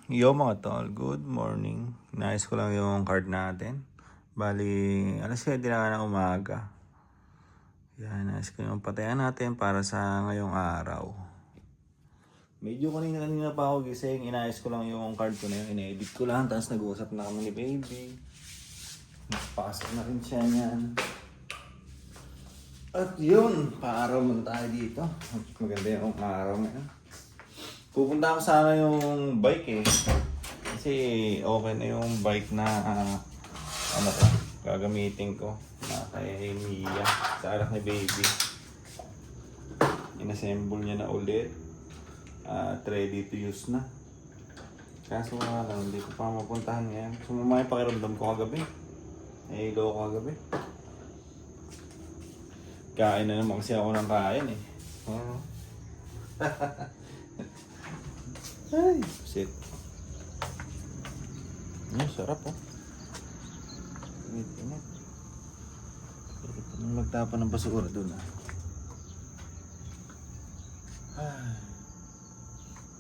Yo mga tol, good morning. Nais ko lang yung card natin. Bali, alas 7 na nga ng umaga. Yan, nais ko yung patayan natin para sa ngayong araw. Medyo kanina pa ako gising. Inayos ko lang yung card ko na yun. Ine-edit ko lang. Tapos nag-uusap na kami ni baby. Napasok na rin siya niyan. At yun, paaraw muna tayo dito. Maganda yung araw na yun. Pupunta ako sana yung bike eh. Kasi okay na yung bike na gagamitin ko na kay Mia sa anak ni baby. Inassemble niya na ulit at ready to use na. Kaso nga lang, hindi ko pa mapuntahan ngayon. Sumama yung pakiramdam ko kagabi. Nahilo ko kagabi. Kain na naman kasi ako ng kain eh. Ay, shit. Sarap oh. Init. Magtapon ng basura dun ah.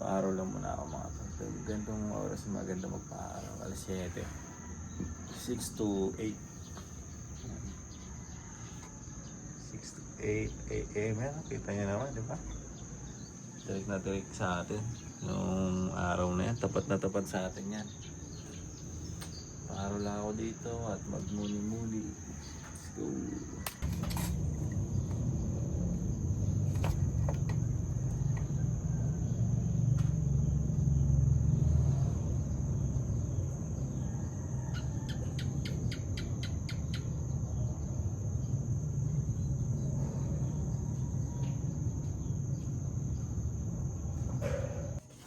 Paaraw lang muna ako mga tol. Gantong oras maganda magpaaraw. Alas 7. 6 to 8. 6 to 8 a.m. Kita nyo naman, di ba? Tirik na tirik sa atin. Yung araw na yan, tapat na tapat sa atin yan. Paaraw lang ako dito at magmuni-muni. Let's go.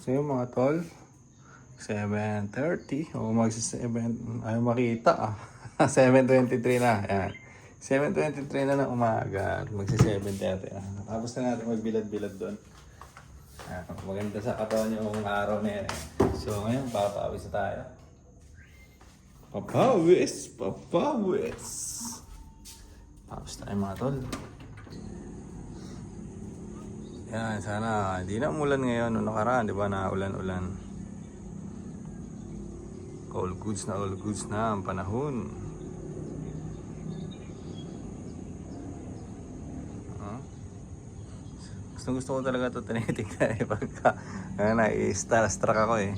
So yung mga tol, 7:30 o magsi-7 ayaw makita ah. 7:23 na. Ayan. 7:23 na ng umaga. Magsi-7:30 na. Tapos na natin magbilad-bilad doon. Maganda sa katawan yung araw na yan. So ngayon, papawis na tayo. Papawis! Papawis tayo mga tol. Yan, sana hindi na umulan ngayon noong nakaraan, di ba, na ulan-ulan. All goods na ang panahon. Gusto ko talaga ito tinitignan eh, pagka na-struck ako eh.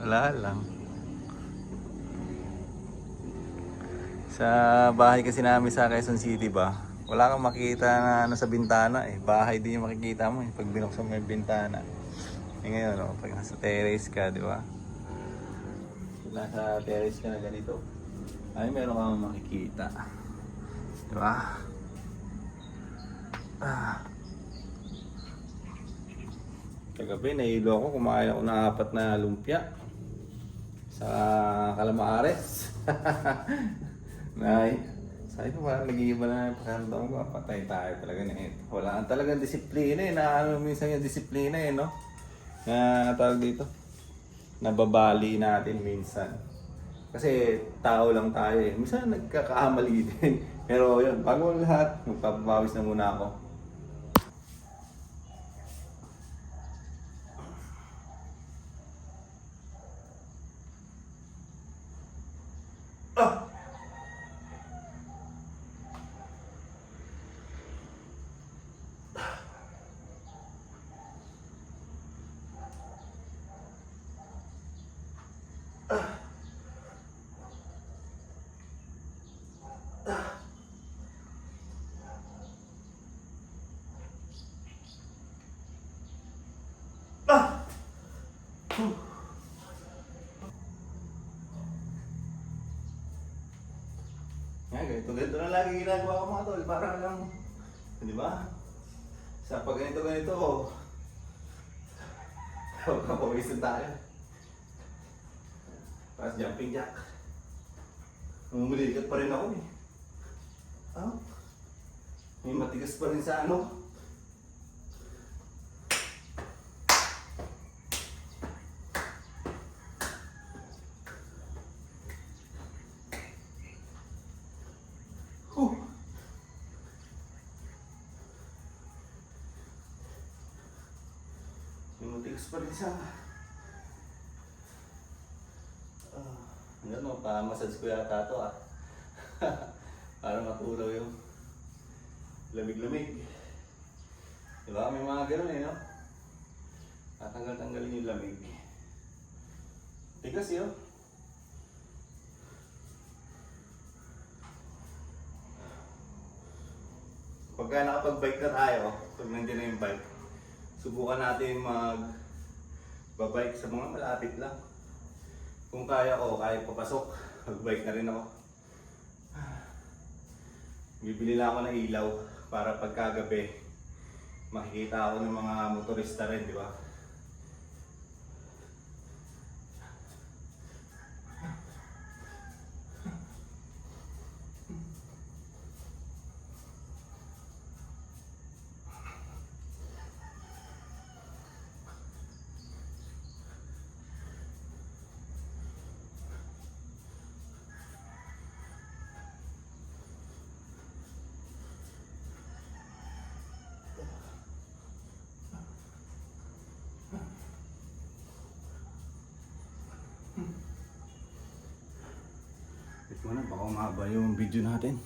Wala lang. Sa bahay kasi namin sa Quezon City ba, wala kang makikita na sa bintana eh. Bahay din yung makikita mo eh, pag binuksan mo yung bintana. Eh ngayon, oh, pag nasa terrace ka, di ba? Pag nasa terrace ka na ganito, ay meron kang makikita. Di ba? Kagabi, nahilo ako. Kumain ako ng 4 na lumpia sa Calamares. Sabi ko parang nag-iiba na yung pakiramdam ko. Patay tayo talaga na ito. Wala talagang disiplina eh. Minsan yung disiplina eh, no? Na tawag dito. Nababali natin minsan. Kasi tao lang tayo eh. Minsan nagkakamali din. Pero yun, bago lahat, magpapawis na muna ako. Ganito na lagi ginagawa ko mga tol. Para lang, di ba? Sa pag ganito, papawisan tayo. Tapos jumping jack. Umulikat pa rin ako eh. May matigas pa rin sa ano. May matigas pa rin sa Ano, pa-massage ko yata ito ah. Para matulaw yung lamig-lamig. Diba? May mga ganun eh, no? Tatanggal-tanggalin yung lamig. Tigas yun. Pagka nakapag-bike na tayo, pag nandiyan na yung bike, subukan natin mag-bike sa mga malapit lang. Kung kaya ko, kahit papasok, mag-bike na rin ako. Bibili lang ako ng ilaw para pagkagabi, makikita ako ng mga motorista rin, di ba? Wait muna, baka umaba yung video natin.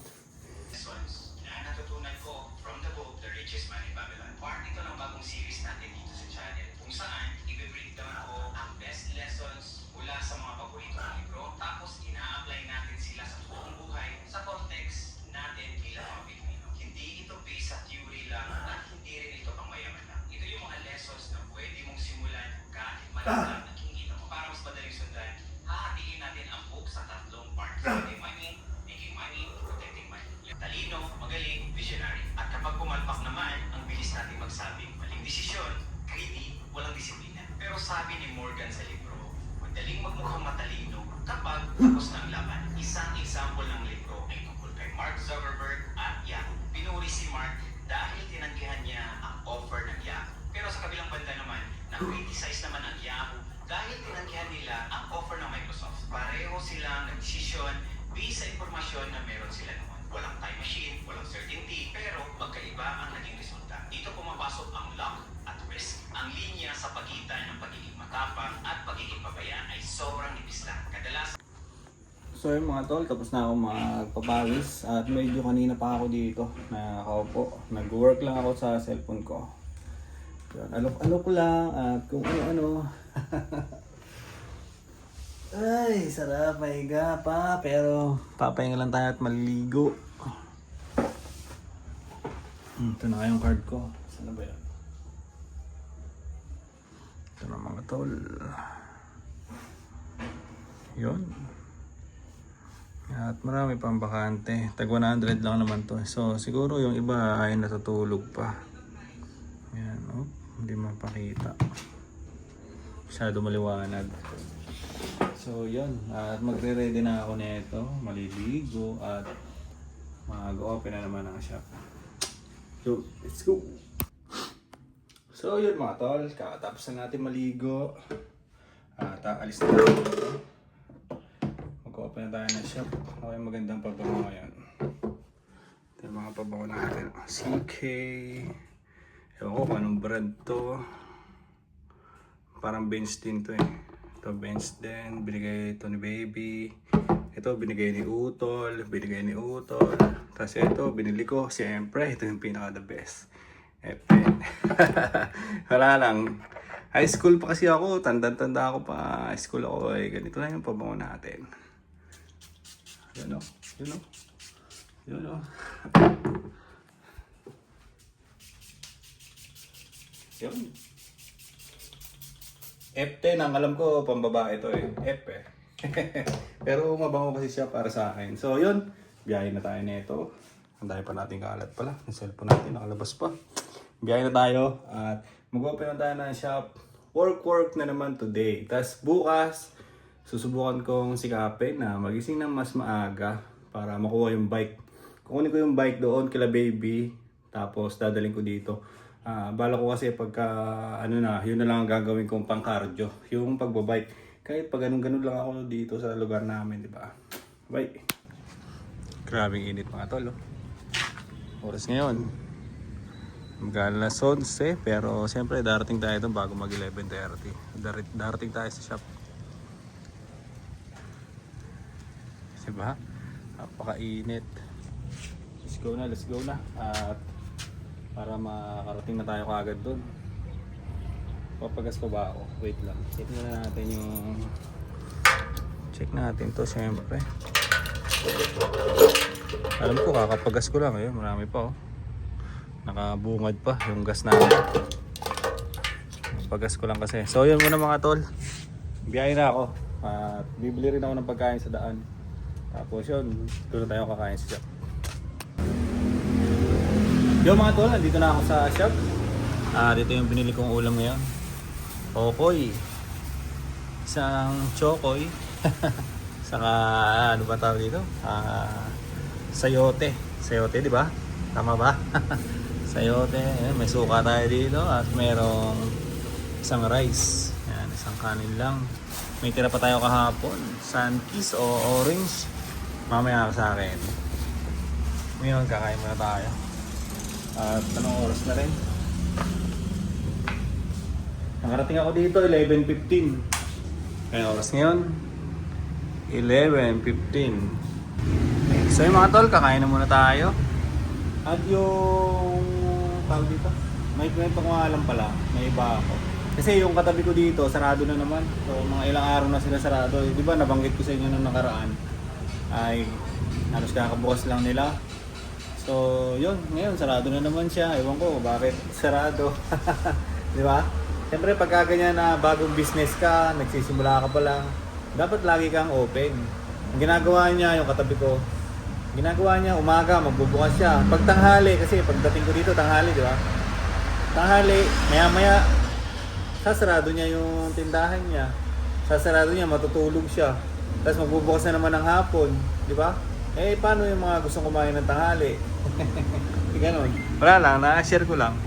Lessons na natutunan ko from the book The Richest Man in Babylon. Part ito ng bagong series natin dito sa channel kung saan i-breakdown ko ang best lessons mula sa mga paboritong libro tapos ina-apply natin sila sa totoong buhay sa context natin bilang mga Pilipino. Hindi ito based sa theory lang at hindi rin ito pang mayaman lang. Ito yung mga lessons na pwede mong simulan kahit maliit lang ang kinikita mo. Para mas madaling sundan, hahatiin natin ang book sa tatlong parts. Making money, protecting money. Talino, magaling, visionary. At kapag pumalpak naman, ang bilis natin magsabing maling desisyon, greedy, walang disiplina. Pero sabi ni Morgan sa libro, madaling magmukhang matalino kapag tapos na ang laban. Isang example ng libro ay tungkol kay Mark Zuckerberg at Yahoo. Pinuri si Mark dahil tinanggihan niya ang offer ng Yahoo. Pero sa kabilang banda naman, na-criticize naman ang Yahoo dahil tinanggihan nila ang offer ng Microsoft. Pareho silang nagdesisyon based sa impormasyon na meron sila noon. Walang time machine, walang certainty, pero magkaiba ang naging resulta. Dito pumapasok ang luck at risk. Ang linya sa pagitan ng pagiging matapang at pagiging pabayaan ay sobrang nipis lang. Kadalasan So yun mga tol, tapos na ako magpapawis at medyo kanina pa ako dito nakaupo. Nag-work lang ako sa cellphone ko. Yun, alok-alok lang at kung ano-ano. Ay, sarap, mahiga pa, pero papahinga lang tayo at maliligo. Ito na yung card ko. Saan na ba yan? Ito na mga tol. Yun. At marami pang bakante. Tag 100 lang naman to. So siguro yung iba ay natutulog pa. Yan, oh, hindi mapakita. Masyado maliwanag. So yun, at magre-ready na ako nito, maliligo at mag-open na naman ang shop. So, let's go! So yun mga tol, kakatapos na natin maligo at aalis na natin ito. Mag-open na tayo ng shop. Ako yung magandang pabango ngayon. Ito yung mga pabango natin. CK. Ewan ko kung anong brand to. Parang bench din to eh. Ito bench din, binigay ito ni Baby. Ito binigay ni Utol, binigay ni Utol. Tapos ito binili ko, siyempre ito yung pinaka the best. Pen. Wala lang. High school pa kasi ako, tanda-tanda ako pa. High school ako eh, ganito na yung pabango natin. Yun o, yun o. Yun o. Yun. F10 ang alam ko pambabae ito eh. F eh. Pero mabango kasi siya para sa akin. So yun, biyahe na tayo nito. Ang dahil pa natin kalat pala. Yung cellphone natin nakalabas pa. Biyahe na tayo at mag-open na tayo ng shop. Work na naman today. Tapos bukas, susubukan kong sikapin na magising ng mas maaga para makuha yung bike. Kukunin ko yung bike doon kila Baby. Tapos dadaling ko dito. Bala ko kasi pagka ano na, yun na lang ang gagawin kong pang cardio, yung pagbabike. Kahit pag ganun lang ako dito sa lugar namin, di ba? Bye. Grabing init mga tol. Oras ngayon. Mag-alas 11, pero siyempre darating tayo doon bago mag 11:30. Darating tayo sa shop. Diba? Napakainit. Let's go na. At para makarating na tayo kaagad doon. Papagas pa ba ako? Wait lang. Check natin to syempre. Alam ko kakapagas ko lang. Ayun, marami pa oh. Nakabungad pa yung gas natin. Pagas ko lang kasi. So yun muna mga tol. Biyahe na ako. At bibili rin ako ng pagkain sa daan. Tapos yun, doon tayo kakain sa shop. Yo mga tol, nandito na ako sa shop. Dito yung binili kong ulam ngayon. Okoy. Isang chokoy. Saka ano ba tawag dito? Sayote. Sayote, di ba? Tama ba? Sayote. May suka tayo dito at merong isang rice. Yan, isang kanin lang. May tira pa tayo kahapon. Sunkiss o orange. Mamaya ka sa akin. Ngayon, kakain muna tayo. At anong oras na rin? Nakarating ako dito, 11:15. Kaya oras ngayon? 11:15. So yung mga tol, kakain na muna tayo. At yung tawag dito, may kwento ko nga alam pala, may iba ako. Kasi yung katabi ko dito, sarado na naman. So mga ilang araw na sila sarado. Di ba nabanggit ko sa inyo nung nakaraan, ay halos kakabukas lang nila. So yun, ngayon sarado na naman siya. Ewan ko bakit sarado. Di ba? Siyempre pagka ganyan na bagong business ka, nagsisimula ka pa lang, dapat lagi kang open. Ang ginagawa niya, yung katabi ko, ginagawa niya, umaga, magbubukas siya. Pag tanghali, kasi pagdating ko dito, tanghali, di ba? Tanghali, maya-maya, sasarado niya yung tindahan niya. Sasarado niya, matutulog siya. Tapos magbubukas na naman ng hapon, di ba? Eh, paano yung mga gustong kumain ng tanghali? Ganon. Wala lang, na-share ko lang.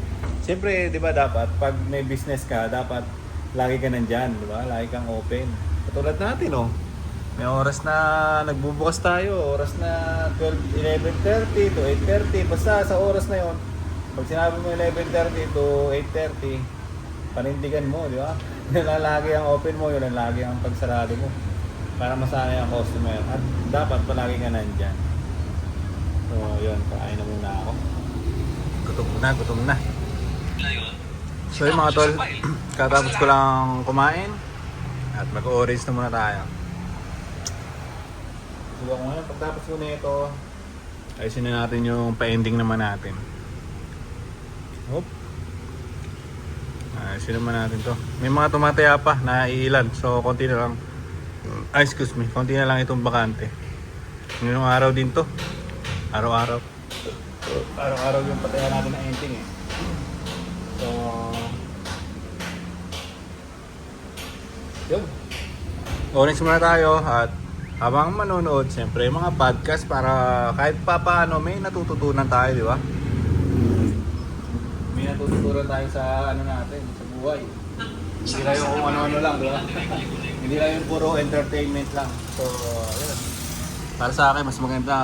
Siyempre, di ba dapat, pag may business ka, dapat lagi ka nandyan, di ba? Lagi kang open. Katulad natin, oh. May oras na nagbubukas tayo, oras na 11:30 to 8:30. Basta sa oras na yon, pag sinabi mo 11:30 to 8:30, panindigan mo, di ba? Yun lang lagi ang open mo, yun lang lagi ang pagsarado mo. Para masanay ang customer. At dapat palagi ka nandyan. So, yun, kain na muna ako. Gutom na. So yung mga tol, katapos ko lang kumain at mag-orange na muna tayo. So ngayon, pagtapos ko na ito, ayusin na natin yung pa-ending naman natin. Hop. Ayusin naman natin to. May mga tumataya pa na iilan. So konti na lang. Excuse me, konti na lang itong bakante. Ngayong araw din to. Araw-araw yung pataya natin na ending eh. So yun. Orange muna tayo at habang manonood, siyempre mga podcast para kahit pa paano may natututunan tayo, di ba? May natututunan tayo sa ano natin, sa buhay. Hindi lang yung kung ano-ano lang, di ba? Hindi lang yung puro entertainment lang. So, yun. Para sa akin, mas maganda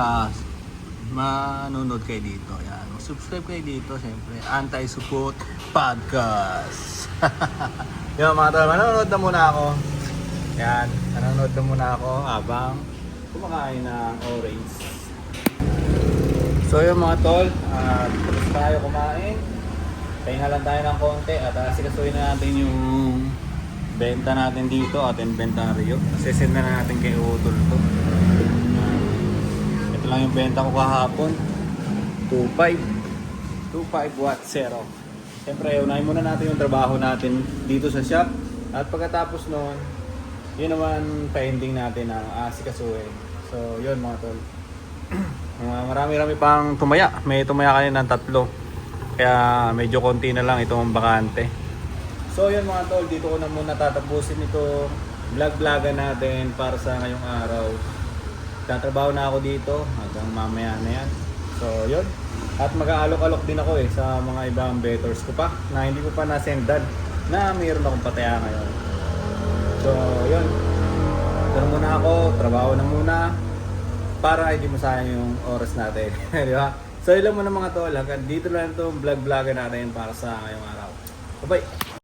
manonood kayo dito. Yan. Subscribe kayo dito, siyempre. Anti-Support Podcast. Yung mga tol, manonood na muna ako. Yan, nanonood na muna ako habang kumakain ng orange. So yung mga tol, tapos tayo kumain. Pahinga lang tayo ng konti at asikasuhin na natin yung benta natin dito at inventaryo. Sesend na natin kay Utol to. Ito lang yung benta ko kahapon. 2.5 watt zero. Siyempre, unahin muna natin yung trabaho natin dito sa shop. At pagkatapos noon, yun naman pa-ending natin ang asikasuhin. So, yun mga tol. Marami-rami pang tumaya. May tumaya kanina ng 3. Kaya medyo konti na lang itong bakante. So, yun mga tol. Dito ko na muna tatapusin ito vlog-vlogan natin para sa ngayong araw. Tatrabaho na ako dito hanggang mamaya na yan. So, yun. At mag-aalok-alok din ako sa mga ibang bettors ko pa na hindi ko pa nasendan na mayroon akong pataya ngayon. So, yun. Doon muna ako, trabaho na muna para hindi masayang yung oras natin. Di ba? So, ilan mo na mga tol, hanggang dito lang itong vlog-vlogan natin para sa ngayong araw. Bye-bye!